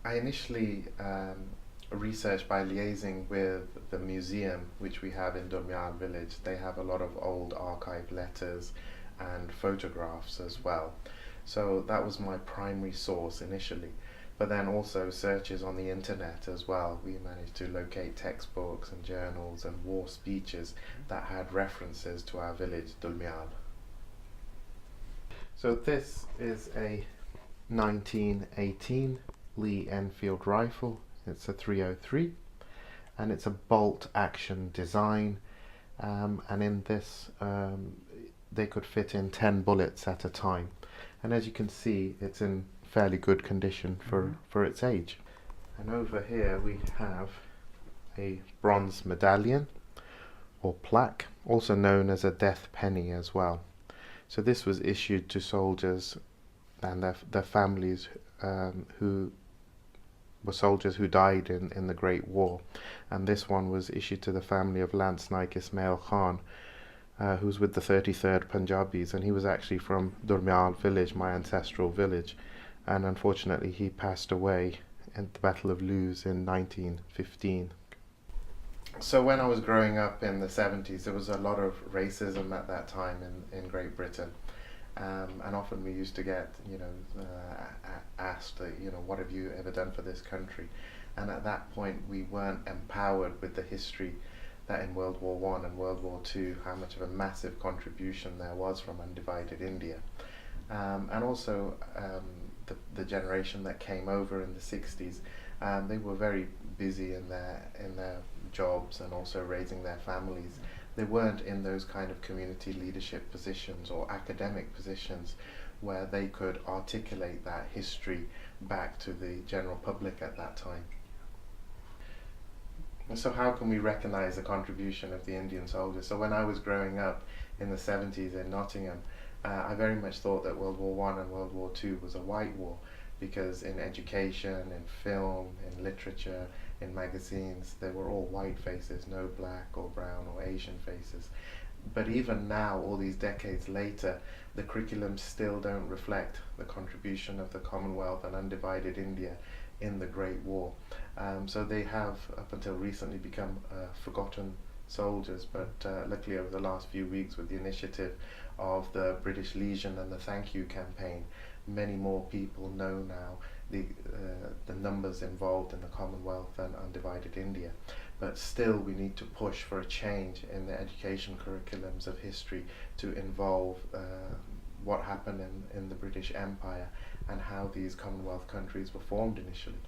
I initially researched by liaising with the museum which we have in Durmial village. They have a lot of old archive letters and photographs as well. So that was my primary source initially. But then also searches on the internet as well. We managed to locate textbooks and journals and war speeches that had references to our village, Dulmial. So this is a 1918 Lee Enfield rifle. It's a 303 and it's a bolt action design, and in this they could fit in 10 bullets at a time, and as you can see it's in fairly good condition for its age. And over here we have a bronze medallion or plaque, also known as a death penny as well. So this was issued to soldiers and their families, who were soldiers who died in the Great War. And this one was issued to the family of Lance Naik Ismail Khan, who was with the 33rd Punjabis, and he was actually from Durmial village, my ancestral village, and unfortunately he passed away in the Battle of Lewes in 1915. So when I was growing up in the 70s, there was a lot of racism at that time in Great Britain. And often we used to get, asked, what have you ever done for this country? And at that point, we weren't empowered with the history that in World War One and World War Two, how much of a massive contribution there was from undivided India. And also the generation that came over in the 60s, they were very busy in their jobs and also raising their families. They weren't in those kind of community leadership positions or academic positions where they could articulate that history back to the general public at that time. And so how can we recognize the contribution of the Indian soldiers? So when I was growing up in the 70s in Nottingham, I very much thought that World War One and World War Two was a white war, because in education, in film, in literature, in magazines, they were all white faces, no black or brown or Asian faces. But even now, all these decades later, the curriculums still don't reflect the contribution of the Commonwealth and undivided India in the Great War. So they have, up until recently, become forgotten soldiers, but luckily over the last few weeks, with the initiative of the British Legion and the Thank You campaign, many more people know now the numbers involved in the Commonwealth and undivided India. But still we need to push for a change in the education curriculums of history to involve what happened in the British Empire and how these Commonwealth countries were formed initially.